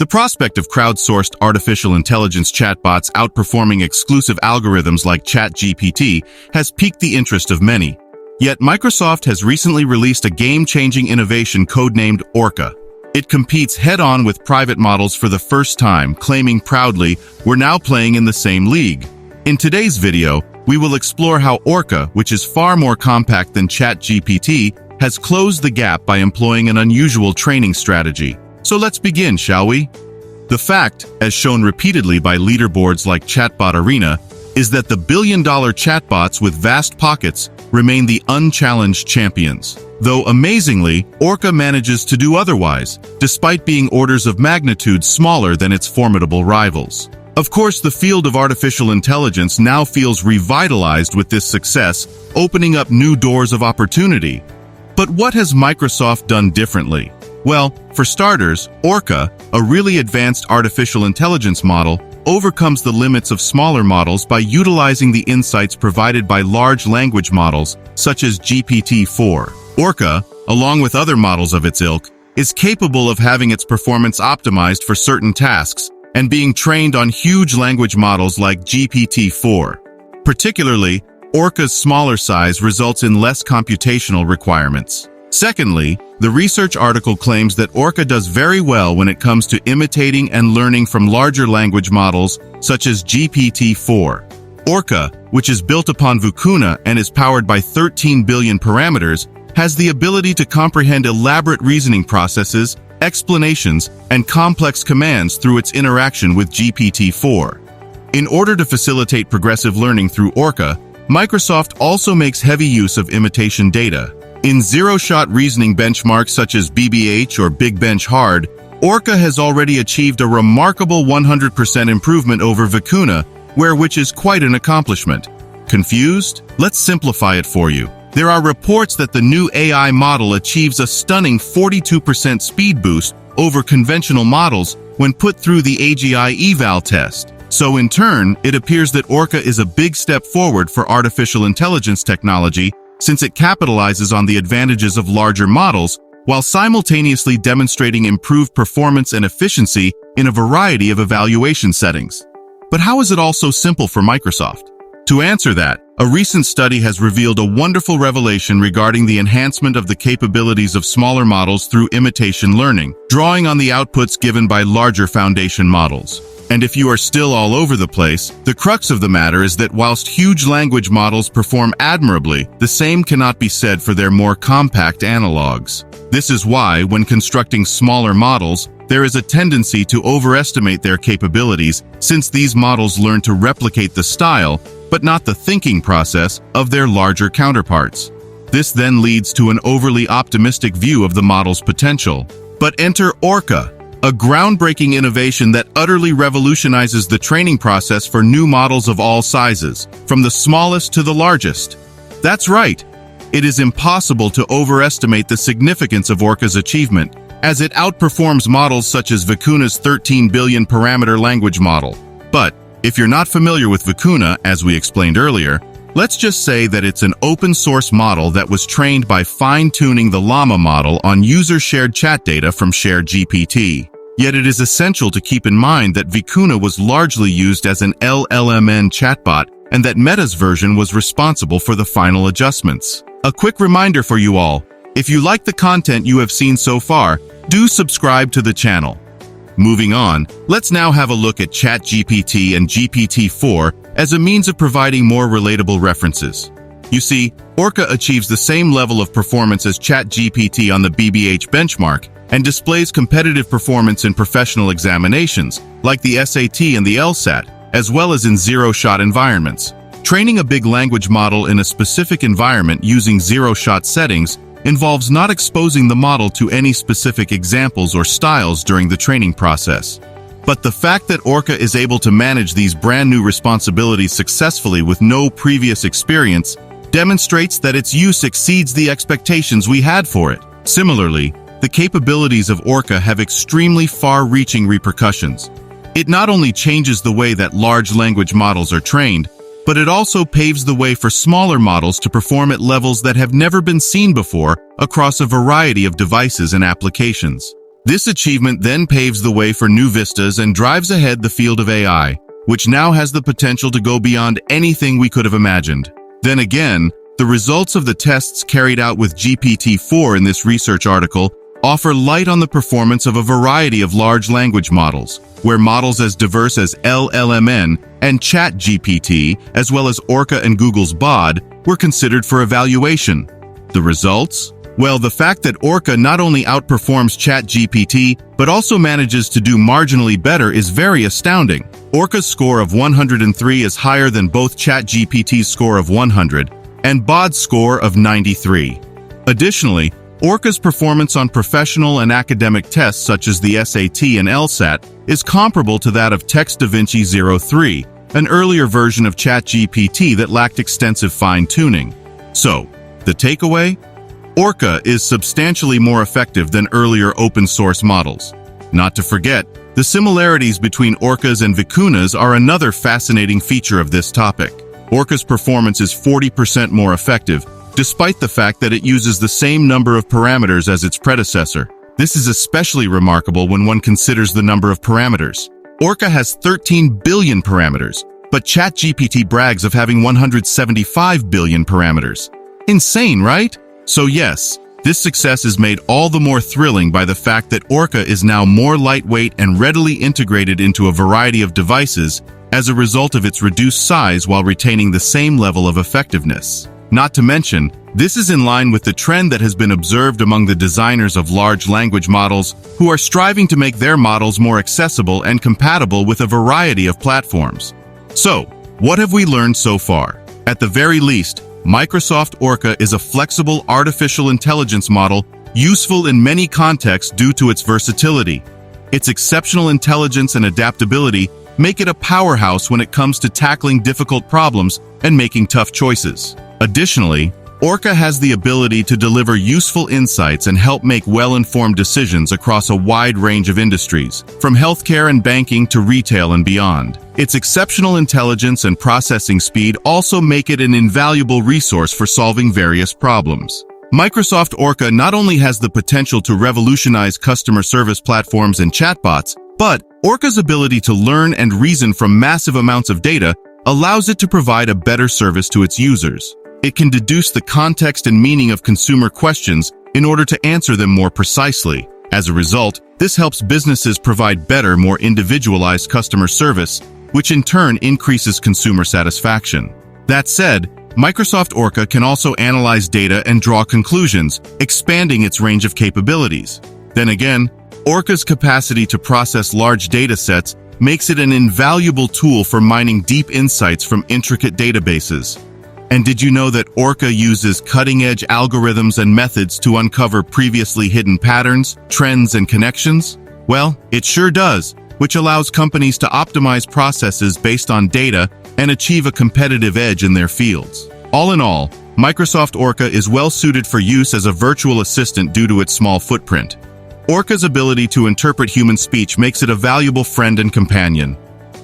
The prospect of crowdsourced artificial intelligence chatbots outperforming exclusive algorithms like ChatGPT has piqued the interest of many. Yet Microsoft has recently released a game-changing innovation codenamed Orca. It competes head-on with private models for the first time, claiming proudly, "We're now playing in the same league." In today's video, we will explore how Orca, which is far more compact than ChatGPT, has closed the gap by employing an unusual training strategy. So let's begin, shall we? The fact, as shown repeatedly by leaderboards like Chatbot Arena, is that the billion-dollar chatbots with vast pockets remain the unchallenged champions. Though amazingly, Orca manages to do otherwise, despite being orders of magnitude smaller than its formidable rivals. Of course, the field of artificial intelligence now feels revitalized with this success, opening up new doors of opportunity. But what has Microsoft done differently? Well, for starters, Orca, a really advanced artificial intelligence model, overcomes the limits of smaller models by utilizing the insights provided by large language models, such as GPT-4. Orca, along with other models of its ilk, is capable of having its performance optimized for certain tasks and being trained on huge language models like GPT-4. Particularly, Orca's smaller size results in less computational requirements. Secondly, the research article claims that Orca does very well when it comes to imitating and learning from larger language models, such as GPT-4. Orca, which is built upon Vicuna and is powered by 13 billion parameters, has the ability to comprehend elaborate reasoning processes, explanations, and complex commands through its interaction with GPT-4. In order to facilitate progressive learning through Orca, Microsoft also makes heavy use of imitation data. In zero-shot reasoning benchmarks such as BBH or Big Bench Hard, Orca has already achieved a remarkable 100% improvement over Vicuna, which is quite an accomplishment. Confused? Let's simplify it for you. There are reports that the new AI model achieves a stunning 42% speed boost over conventional models when put through the AGI eval test. So in turn, it appears that Orca is a big step forward for artificial intelligence technology, since it capitalizes on the advantages of larger models while simultaneously demonstrating improved performance and efficiency in a variety of evaluation settings. But how is it all so simple for Microsoft? To answer that, a recent study has revealed a wonderful revelation regarding the enhancement of the capabilities of smaller models through imitation learning, drawing on the outputs given by larger foundation models. And if you are still all over the place, the crux of the matter is that whilst huge language models perform admirably, the same cannot be said for their more compact analogs. This is why, when constructing smaller models, there is a tendency to overestimate their capabilities, since these models learn to replicate the style, but not the thinking process, of their larger counterparts. This then leads to an overly optimistic view of the model's potential. But enter Orca, a groundbreaking innovation that utterly revolutionizes the training process for new models of all sizes, from the smallest to the largest. That's right. It is impossible to overestimate the significance of Orca's achievement, as it outperforms models such as Vicuna's 13 billion parameter language model. But if you're not familiar with Vicuna, as we explained earlier, let's just say that it's an open-source model that was trained by fine-tuning the Llama model on user-shared chat data from ShareGPT. Yet it is essential to keep in mind that Vicuna was largely used as an LLMN chatbot and that Meta's version was responsible for the final adjustments. A quick reminder for you all, if you like the content you have seen so far, do subscribe to the channel. Moving on, let's now have a look at ChatGPT and GPT-4 as a means of providing more relatable references. You see, Orca achieves the same level of performance as ChatGPT on the BBH benchmark and displays competitive performance in professional examinations, like the SAT and the LSAT, as well as in zero-shot environments. Training a big language model in a specific environment using zero-shot settings involves not exposing the model to any specific examples or styles during the training process. But the fact that Orca is able to manage these brand new responsibilities successfully with no previous experience demonstrates that its use exceeds the expectations we had for it. Similarly, the capabilities of Orca have extremely far-reaching repercussions. It not only changes the way that large language models are trained, but it also paves the way for smaller models to perform at levels that have never been seen before across a variety of devices and applications. This achievement then paves the way for new vistas and drives ahead the field of AI, which now has the potential to go beyond anything we could have imagined. Then again, the results of the tests carried out with GPT-4 in this research article offer light on the performance of a variety of large language models, where models as diverse as LLMN and ChatGPT, as well as Orca and Google's Bard, were considered for evaluation. The results? Well, the fact that Orca not only outperforms ChatGPT, but also manages to do marginally better is very astounding. Orca's score of 103 is higher than both ChatGPT's score of 100 and Bard's score of 93. Additionally, Orca's performance on professional and academic tests such as the SAT and LSAT is comparable to that of TextDaVinci 03, an earlier version of ChatGPT that lacked extensive fine-tuning. So, the takeaway? Orca is substantially more effective than earlier open-source models. Not to forget, the similarities between Orcas and Vicuñas are another fascinating feature of this topic. Orca's performance is 40% more effective, despite the fact that it uses the same number of parameters as its predecessor. This is especially remarkable when one considers the number of parameters. Orca has 13 billion parameters, but ChatGPT brags of having 175 billion parameters. Insane, right? So yes, this success is made all the more thrilling by the fact that Orca is now more lightweight and readily integrated into a variety of devices as a result of its reduced size while retaining the same level of effectiveness. Not to mention, this is in line with the trend that has been observed among the designers of large language models who are striving to make their models more accessible and compatible with a variety of platforms. So, what have we learned so far? At the very least, Microsoft Orca is a flexible artificial intelligence model useful in many contexts due to its versatility. Its exceptional intelligence and adaptability make it a powerhouse when it comes to tackling difficult problems and making tough choices. Additionally, Orca has the ability to deliver useful insights and help make well-informed decisions across a wide range of industries, from healthcare and banking to retail and beyond. Its exceptional intelligence and processing speed also make it an invaluable resource for solving various problems. Microsoft Orca not only has the potential to revolutionize customer service platforms and chatbots, but Orca's ability to learn and reason from massive amounts of data allows it to provide a better service to its users. It can deduce the context and meaning of consumer questions in order to answer them more precisely. As a result, this helps businesses provide better, more individualized customer service, which in turn increases consumer satisfaction. That said, Microsoft Orca can also analyze data and draw conclusions, expanding its range of capabilities. Then again, Orca's capacity to process large data sets makes it an invaluable tool for mining deep insights from intricate databases. And did you know that Orca uses cutting-edge algorithms and methods to uncover previously hidden patterns, trends, and connections? Well, it sure does, which allows companies to optimize processes based on data and achieve a competitive edge in their fields. All in all, Microsoft Orca is well-suited for use as a virtual assistant due to its small footprint. Orca's ability to interpret human speech makes it a valuable friend and companion.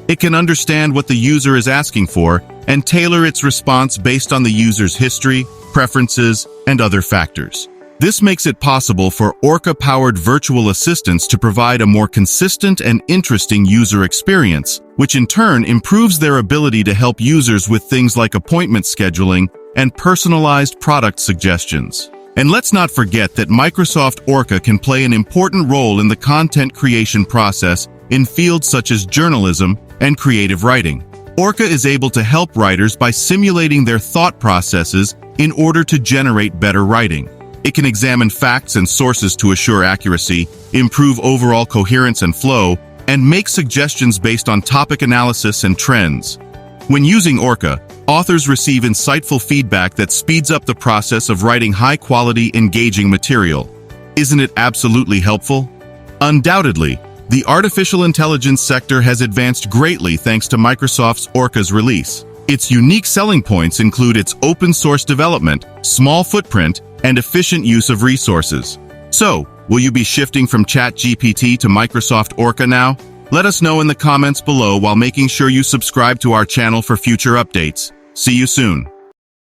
It can understand what the user is asking for and tailor its response based on the user's history, preferences, and other factors. This makes it possible for Orca-powered virtual assistants to provide a more consistent and interesting user experience, which in turn improves their ability to help users with things like appointment scheduling and personalized product suggestions. And let's not forget that Microsoft Orca can play an important role in the content creation process in fields such as journalism and creative writing. Orca is able to help writers by simulating their thought processes in order to generate better writing. It can examine facts and sources to assure accuracy, improve overall coherence and flow, and make suggestions based on topic analysis and trends. When using Orca, authors receive insightful feedback that speeds up the process of writing high-quality, engaging material. Isn't it absolutely helpful? Undoubtedly, the artificial intelligence sector has advanced greatly thanks to Microsoft's Orca's release. Its unique selling points include its open-source development, small footprint, and efficient use of resources. So, will you be shifting from ChatGPT to Microsoft Orca now? Let us know in the comments below while making sure you subscribe to our channel for future updates. See you soon.